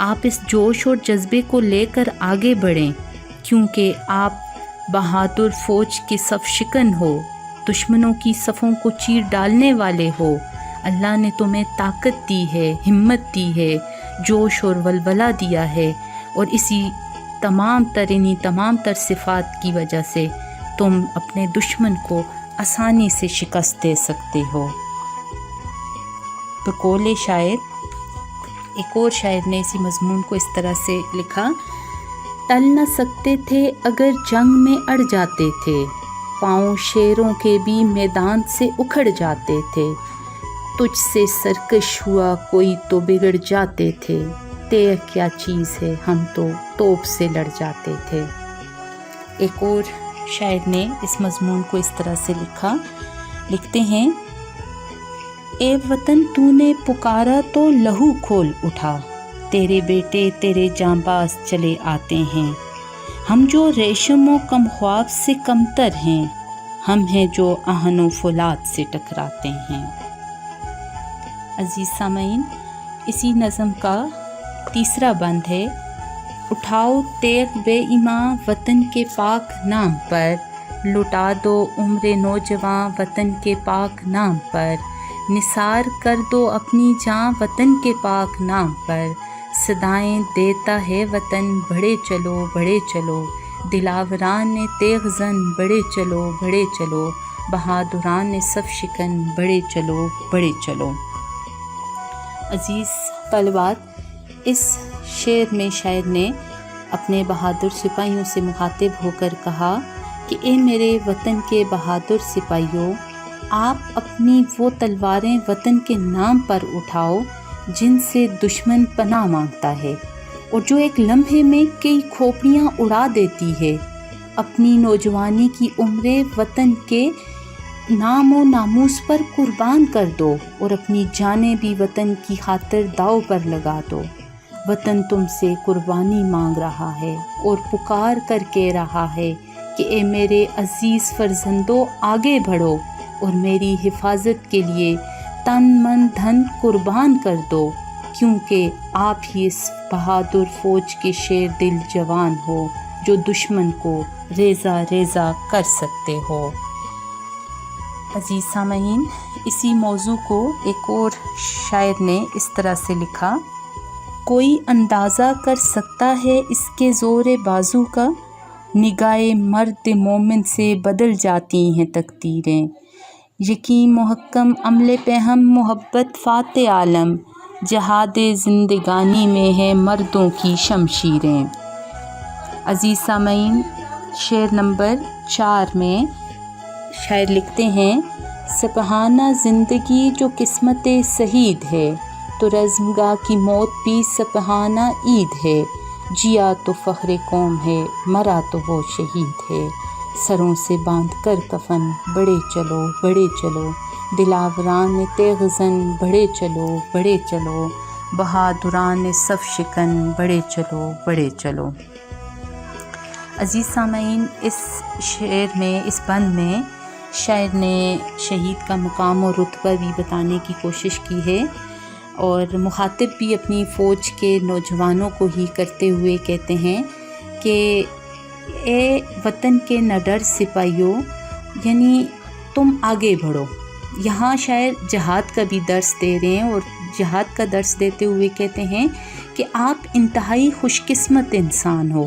آپ اس جوش اور جذبے کو لے کر آگے بڑھیں، کیونکہ آپ بہادر فوج کے صف شکن ہو، دشمنوں کی صفوں کو چیر ڈالنے والے ہو۔ اللہ نے تمہیں طاقت دی ہے، ہمت دی ہے، جوش اور ولولہ دیا ہے، اور اسی تمام تر صفات کی وجہ سے تم اپنے دشمن کو آسانی سے شکست دے سکتے ہو۔ بقول شاعر، ایک اور شاعر نے اسی مضمون کو اس طرح سے لکھا: ٹل نہ سکتے تھے اگر جنگ میں اڑ جاتے تھے، پاؤں شیروں کے بھی میدان سے اکھڑ جاتے تھے، تجھ سے سرکش ہوا کوئی تو بگڑ جاتے تھے، تیر کیا چیز ہے ہم تو توپ سے لڑ جاتے تھے۔ ایک اور شاعر نے اس مضمون کو اس طرح سے لکھتے ہیں: اے وطن تو نے پکارا تو لہو کھول اٹھا، تیرے بیٹے تیرے جانباز چلے آتے ہیں، ہم جو ریشم و کم خواب سے کمتر ہیں، ہم ہیں جو آہن و فولاد سے ٹکراتے ہیں۔ عزیز سامعین، اسی نظم کا تیسرا بند ہے: اٹھاؤ تیغ بے ایماں وطن کے پاک نام پر، لٹا دو عمر نوجواں وطن کے پاک نام پر، نثار کر دو اپنی جاں وطن کے پاک نام پر، صدائیں دیتا ہے وطن بڑھے چلو بڑھے چلو، دلاوران تیغ زن بڑھے چلو بڑھے چلو، بہادران صف شکن بڑھے چلو بڑھے چلو۔ عزیز طالبات، اس شعر میں شاعر نے اپنے بہادر سپاہیوں سے مخاطب ہو کر کہا کہ اے میرے وطن کے بہادر سپاہیوں، آپ اپنی وہ تلواریں وطن کے نام پر اٹھاؤ جن سے دشمن پناہ مانگتا ہے، اور جو ایک لمحے میں کئی کھوپڑیاں اڑا دیتی ہے۔ اپنی نوجوانی کی عمریں وطن کے نام و ناموس پر قربان کر دو، اور اپنی جانیں بھی وطن کی خاطر داؤ پر لگا دو۔ وطن تم سے قربانی مانگ رہا ہے اور پکار کر کہہ رہا ہے کہ اے میرے عزیز فرزندوں، آگے بڑھو اور میری حفاظت کے لیے تن من دھن قربان کر دو، کیونکہ آپ ہی اس بہادر فوج کے شیر دل جوان ہو جو دشمن کو ریزہ ریزہ کر سکتے ہو۔ عزیز سامعین، اسی موضوع کو ایک اور شاعر نے اس طرح سے لکھا: کوئی اندازہ کر سکتا ہے اس کے زور بازو کا، نگاہ مرد مومن سے بدل جاتی ہیں تقدیریں، یقین محکم عمل پہ ہم محبت فاتح عالم، جہاد زندگانی میں ہے مردوں کی شمشیریں۔ عزیز سامعین، شعر نمبر 4 میں شاعر لکھتے ہیں: سپاہانہ زندگی جو قسمت شہید ہے، تو رزمگاہ کی موت بھی سپاہانہ عید ہے، جیا تو فخر قوم ہے، مرا تو وہ شہید ہے، سروں سے باندھ کر کفن بڑھے چلو بڑھے چلو، دلاوران تیغ زن بڑھے چلو بڑھے چلو، بہادران صف شکن بڑھے چلو بڑھے چلو۔ عزیز سامعین، اس شعر میں، اس بند میں شاعر نے شہید کا مقام اور رتبہ بھی بتانے کی کوشش کی ہے، اور مخاطب بھی اپنی فوج کے نوجوانوں کو ہی کرتے ہوئے کہتے ہیں کہ اے وطن کے نڈر سپاہیوں، یعنی تم آگے بڑھو۔ یہاں شاعر جہاد کا بھی درس دے رہے ہیں، اور جہاد کا درس دیتے ہوئے کہتے ہیں کہ آپ انتہائی خوش قسمت انسان ہو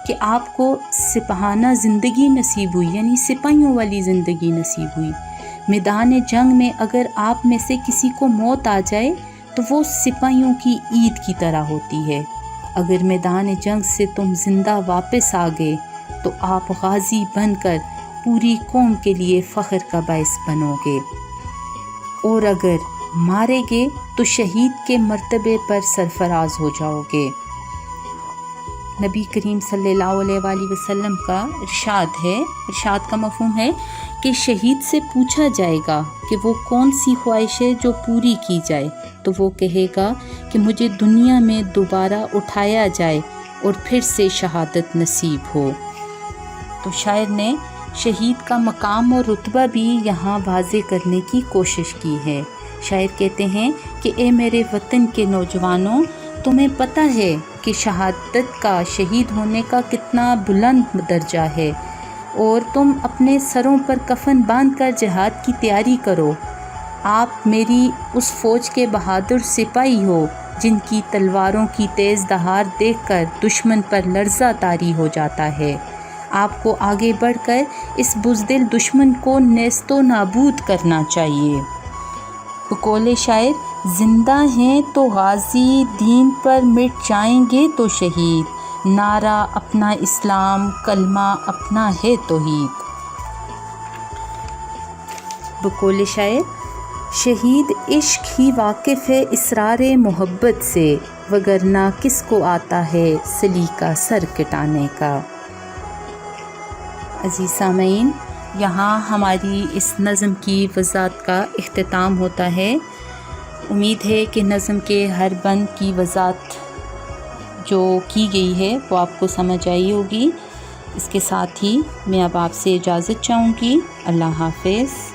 کہ آپ کو سپاہانہ زندگی نصیب ہوئی، یعنی سپاہیوں والی زندگی نصیب ہوئی۔ میدان جنگ میں اگر آپ میں سے کسی کو موت آ جائے تو وہ سپاہیوں کی عید کی طرح ہوتی ہے۔ اگر میدان جنگ سے تم زندہ واپس آ گئے تو آپ غازی بن کر پوری قوم کے لیے فخر کا باعث بنو گے، اور اگر مارے گے تو شہید کے مرتبے پر سرفراز ہو جاؤ گے۔ نبی کریم صلی اللہ علیہ وآلہ وسلم کا ارشاد ہے، ارشاد کا مفہوم ہے کہ شہید سے پوچھا جائے گا کہ وہ کون سی خواہش ہے جو پوری کی جائے، تو وہ کہے گا کہ مجھے دنیا میں دوبارہ اٹھایا جائے اور پھر سے شہادت نصیب ہو۔ تو شاعر نے شہید کا مقام اور رتبہ بھی یہاں واضح کرنے کی کوشش کی ہے۔ شاعر کہتے ہیں کہ اے میرے وطن کے نوجوانوں، تمہیں پتہ ہے کہ شہادت کا، شہید ہونے کا کتنا بلند درجہ ہے، اور تم اپنے سروں پر کفن باندھ کر جہاد کی تیاری کرو۔ آپ میری اس فوج کے بہادر سپاہی ہو جن کی تلواروں کی تیز دہار دیکھ کر دشمن پر لرزہ طاری ہو جاتا ہے۔ آپ کو آگے بڑھ کر اس بزدل دشمن کو نیست و نابود کرنا چاہیے۔ بقول شاعر: زندہ ہیں تو غازی، دین پر مٹ جائیں گے تو شہید، نعرہ اپنا اسلام، کلمہ اپنا ہے توحید۔ بقول شاعر: شہید عشق ہی واقف ہے اسرار محبت سے، وگرنہ کس کو آتا ہے سلیقہ سر کٹانے کا۔ عزیز سامعین، یہاں ہماری اس نظم کی وضاحت کا اختتام ہوتا ہے۔ امید ہے کہ نظم کے ہر بند کی وضاحت جو کی گئی ہے وہ آپ کو سمجھ آئی ہوگی۔ اس کے ساتھ ہی میں اب آپ سے اجازت چاہوں گی۔ اللہ حافظ۔